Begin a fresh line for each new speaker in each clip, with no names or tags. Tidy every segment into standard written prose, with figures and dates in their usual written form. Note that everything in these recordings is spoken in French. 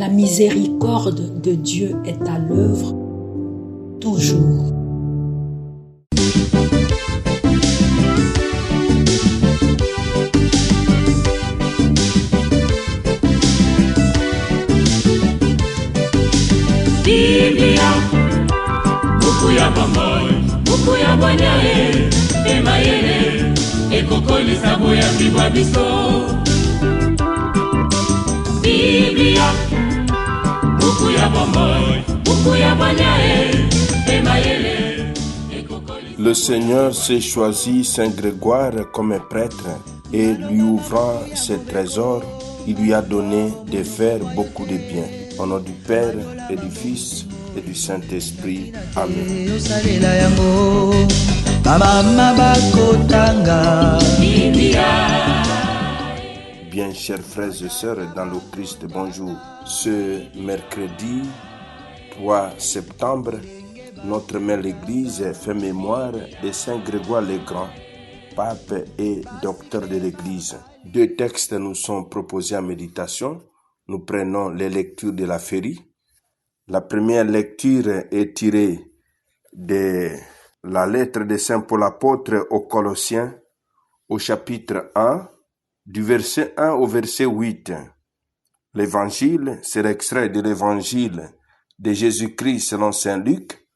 La miséricorde de Dieu est à l'œuvre toujours.
Biblia, buku ya bomoi, buku ya bwanyae, emayele, ekokolisa boya bibwa biso. Biblia, buku ya bomoi, buku ya bwanyae, emayele, ekokolisa.
Le Seigneur s'est choisi Saint Grégoire comme prêtre et lui ouvrant ses trésors, il lui a donné de faire beaucoup de bien. Au nom du Père et du Fils et du Saint-Esprit. Amen. Bien, chers frères et sœurs dans le Christ, bonjour. Ce mercredi 3 septembre, notre mère l'Église fait mémoire de Saint Grégoire le Grand, pape et docteur de l'Église. Deux textes nous sont proposés en méditation. Nous prenons les lectures de la Férie. La première lecture est tirée de la lettre de Saint Paul apôtre aux Colossiens, au chapitre 1, du verset 1 au verset 8. L'évangile, c'est l'extrait de l'évangile de Jésus-Christ selon Saint Luc,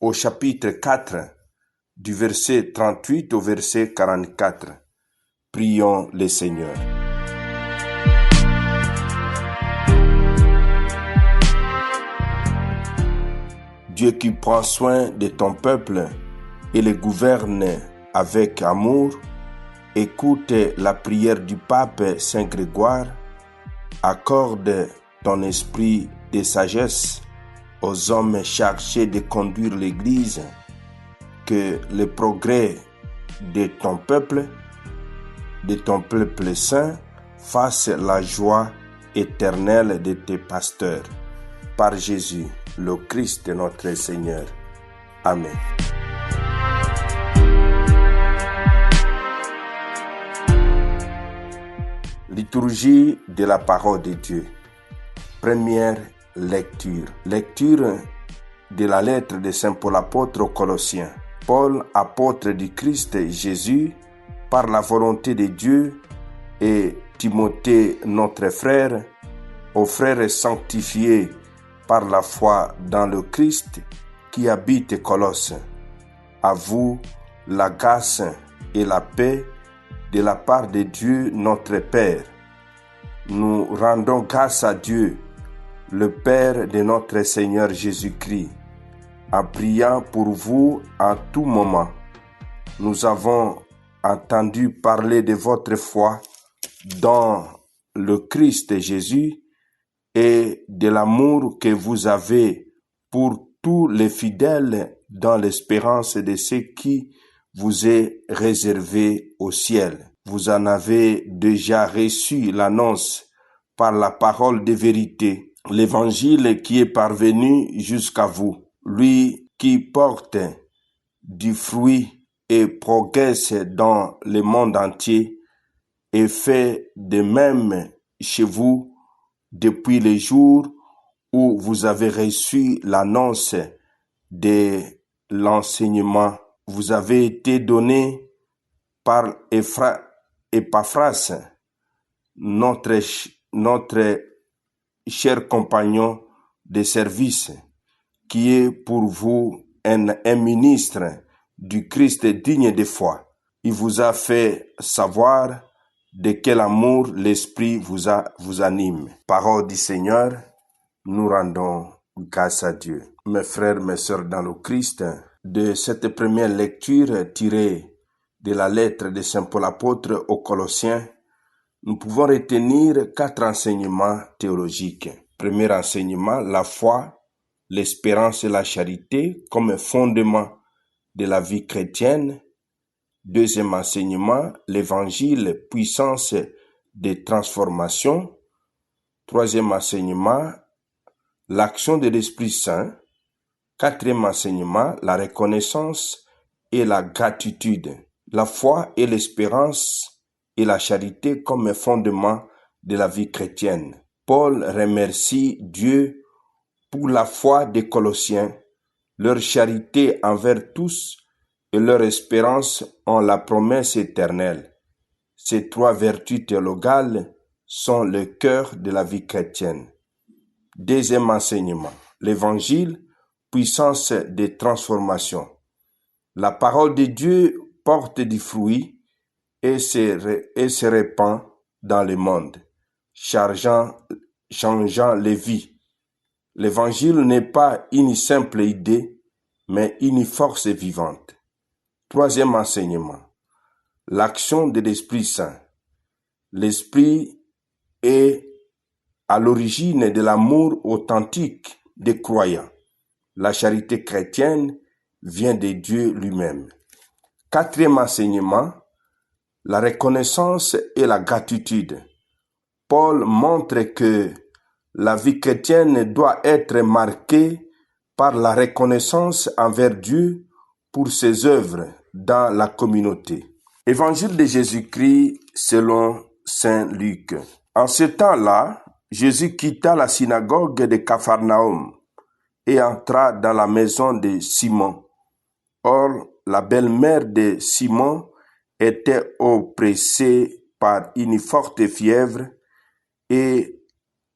au chapitre 4, du verset 38 au verset 44. Prions le Seigneur. Dieu qui prend soin de ton peuple et le gouverne avec amour, écoute la prière du pape Saint Grégoire, accorde ton esprit de sagesse aux hommes chargés de conduire l'Église, que le progrès de ton peuple saint, fasse la joie éternelle de tes pasteurs. Par Jésus, le Christ notre Seigneur. Amen. Liturgie de la parole de Dieu. Première lecture. Lecture de la lettre de Saint Paul apôtre aux Colossiens. Paul, apôtre du Christ Jésus, par la volonté de Dieu, et Timothée, notre frère, aux frères sanctifiés par la foi dans le Christ qui habite Colosse. À vous la grâce et la paix de la part de Dieu notre Père. Nous rendons grâce à Dieu, le Père de notre Seigneur Jésus-Christ, en priant pour vous en tout moment. Nous avons entendu parler de votre foi dans le Christ Jésus et de l'amour que vous avez pour tous les fidèles dans l'espérance de ce qui vous est réservé au ciel. Vous en avez déjà reçu l'annonce par la parole de vérité, l'évangile qui est parvenu jusqu'à vous, lui qui porte du fruit et progresse dans le monde entier et fait de même chez vous depuis le jour où vous avez reçu l'annonce de l'enseignement. Vous avez été donné par Epaphras, notre cher compagnon de service, qui est pour vous un ministre du Christ digne de foi. Il vous a fait savoir de quel amour l'Esprit vous anime. Parole du Seigneur, nous rendons grâce à Dieu. Mes frères, mes sœurs dans le Christ, de cette première lecture tirée de la lettre de Saint Paul apôtre aux Colossiens, nous pouvons retenir 4 enseignements théologiques. Premier enseignement, la foi, l'espérance et la charité comme fondement de la vie chrétienne. Deuxième enseignement, l'évangile, puissance de transformation. Troisième enseignement, l'action de l'Esprit Saint. Quatrième enseignement, la reconnaissance et la gratitude. La foi et l'espérance et la charité comme fondement de la vie chrétienne. Paul remercie Dieu pour la foi des Colossiens, leur charité envers tous et leur espérance en la promesse éternelle. Ces trois vertus théologales sont le cœur de la vie chrétienne. Deuxième enseignement, l'Évangile, puissance de transformation. La parole de Dieu porte du fruit et se répand dans le monde, changeant les vies. L'Évangile n'est pas une simple idée, mais une force vivante. Troisième enseignement, l'action de l'Esprit Saint. L'Esprit est à l'origine de l'amour authentique des croyants. La charité chrétienne vient de Dieu lui-même. Quatrième enseignement, la reconnaissance et la gratitude. Paul montre que la vie chrétienne doit être marquée par la reconnaissance envers Dieu pour ses œuvres dans la communauté. Évangile de Jésus-Christ selon Saint Luc. En ce temps-là, Jésus quitta la synagogue de Capharnaüm et entra dans la maison de Simon. Or, la belle-mère de Simon était oppressée par une forte fièvre et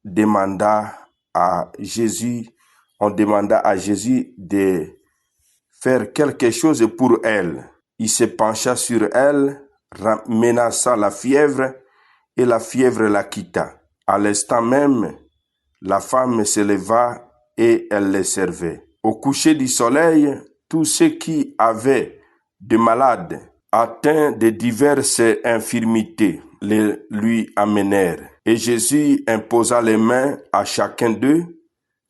on demanda à Jésus de faire quelque chose pour elle. Il se pencha sur elle, menaçant la fièvre, et la fièvre la quitta. À l'instant même, la femme se leva et elle les servait. Au coucher du soleil, tous ceux qui avaient de malades, atteints de diverses infirmités, les lui amenèrent. Et Jésus imposa les mains à chacun d'eux,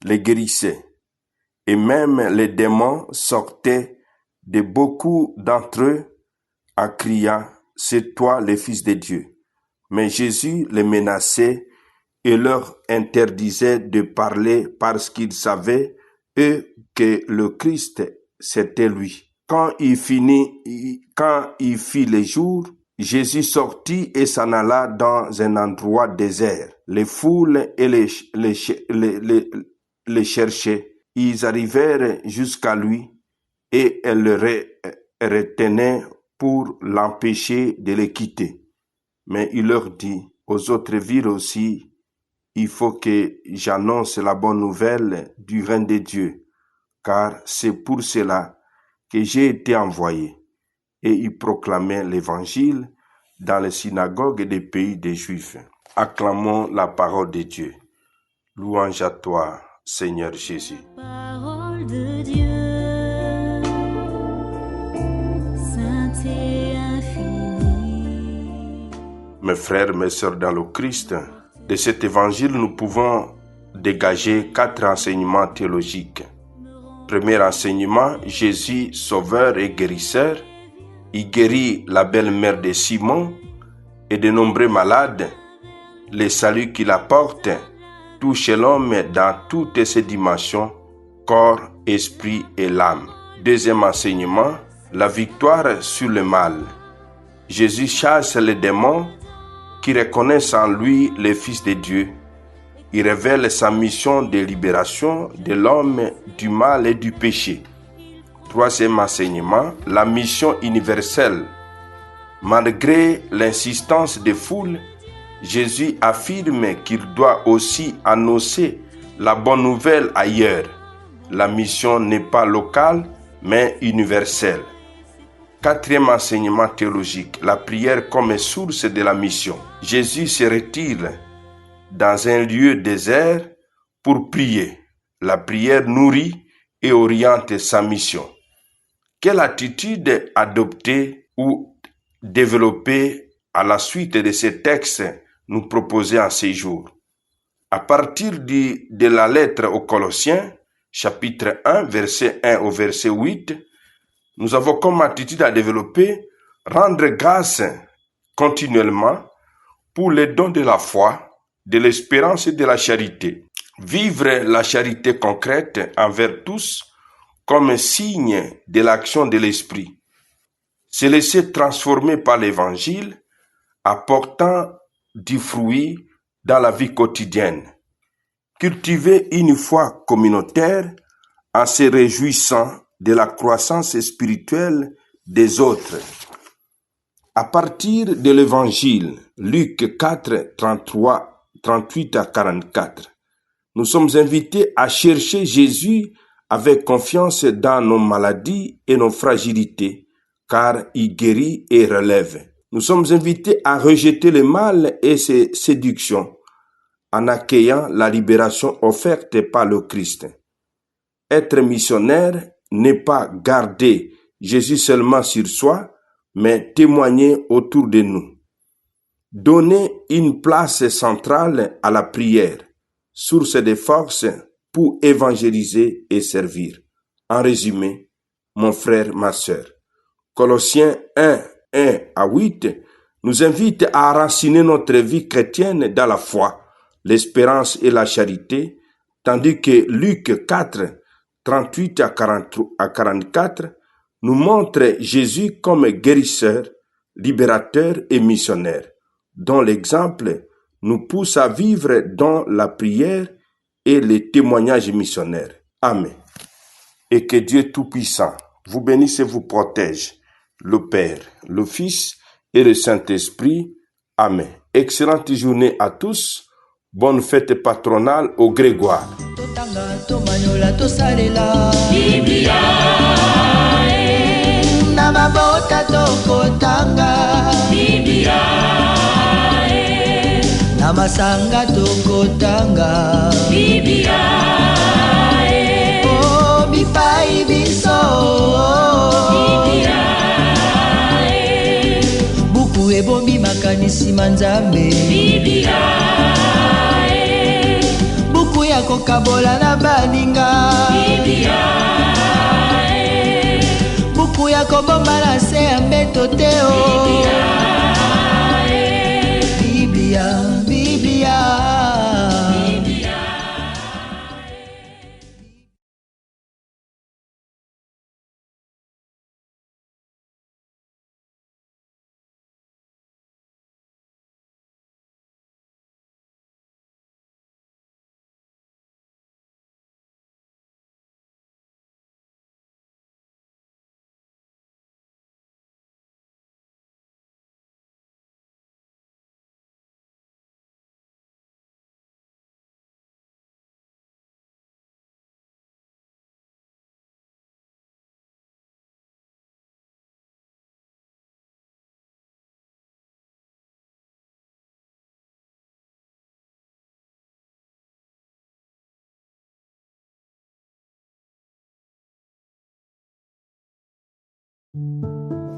les guérissait. Et même les démons sortaient de beaucoup d'entre eux en criant « C'est toi le Fils de Dieu ». Mais Jésus les menaçait et leur interdisait de parler parce qu'ils savaient, eux, que le Christ, c'était lui. Quand il fit le jour, Jésus sortit et s'en alla dans un endroit désert. Les foules les cherchaient. Ils arrivèrent jusqu'à lui et elles le retenaient pour l'empêcher de les quitter. Mais il leur dit, aux autres villes aussi, il faut que j'annonce la bonne nouvelle du règne de Dieu, car c'est pour cela que j'ai été envoyé. Et il proclamait l'évangile dans les synagogues des pays des Juifs. Acclamons la parole de Dieu. Louange à toi, Seigneur Jésus.
Parole de Dieu, sainte et infinie.
Mes frères, mes sœurs dans le Christ, de cet évangile, nous pouvons dégager 4 enseignements théologiques. Premier enseignement, Jésus, sauveur et guérisseur. Il guérit la belle-mère de Simon et de nombreux malades. Le salut qu'il apporte touche l'homme dans toutes ses dimensions, corps, esprit et l'âme. Deuxième enseignement, la victoire sur le mal. Jésus chasse les démons qui reconnaissent en lui le Fils de Dieu. Il révèle sa mission de libération de l'homme du mal et du péché. Troisième enseignement, la mission universelle. Malgré l'insistance des foules, Jésus affirme qu'il doit aussi annoncer la bonne nouvelle ailleurs. La mission n'est pas locale, mais universelle. Quatrième enseignement théologique, la prière comme source de la mission. Jésus se retire dans un lieu désert pour prier. La prière nourrit et oriente sa mission. Quelle attitude adopter ou développer à la suite de ces textes nous proposés en ces jours? À partir de la lettre aux Colossiens, chapitre 1, verset 1 au verset 8, nous avons comme attitude à développer rendre grâce continuellement pour les dons de la foi, de l'espérance et de la charité. Vivre la charité concrète envers tous comme signe de l'action de l'Esprit. Se laisser transformer par l'Évangile, apportant du fruit dans la vie quotidienne. Cultiver une foi communautaire en se réjouissant de la croissance spirituelle des autres. À partir de l'Évangile, Luc 4, 38 à 44, nous sommes invités à chercher Jésus avec confiance dans nos maladies et nos fragilités, car il guérit et relève. Nous sommes invités à rejeter le mal et ses séductions, en accueillant la libération offerte par le Christ. Être missionnaire n'est pas garder Jésus seulement sur soi, mais témoigner autour de nous. Donner une place centrale à la prière, source de force pour évangéliser et servir. En résumé, mon frère, ma sœur, Colossiens 1, 1 à 8 nous invite à enraciner notre vie chrétienne dans la foi, l'espérance et la charité, tandis que Luc 4, 38 à 44 nous montre Jésus comme guérisseur, libérateur et missionnaire, dont l'exemple nous pousse à vivre dans la prière et les témoignages missionnaires. Amen. Et que Dieu Tout-Puissant vous bénisse et vous protège, le Père, le Fils et le Saint-Esprit. Amen. Excellente journée à tous. Bonne fête patronale au Grégoire.
Biblia,
Namabota tokotanga
Biblia,
Namasanga tokotanga
Biblia,
Oh bipai biso
Biblia,
Buku ebombi makanisi manzambe
Biblia,
Buku ya kokabola na baninga
Biblia,
Buku ya kobomba na se ya mbeto te o Biblia, Biblia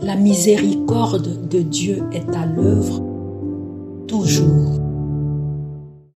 La miséricorde de Dieu est à l'œuvre toujours.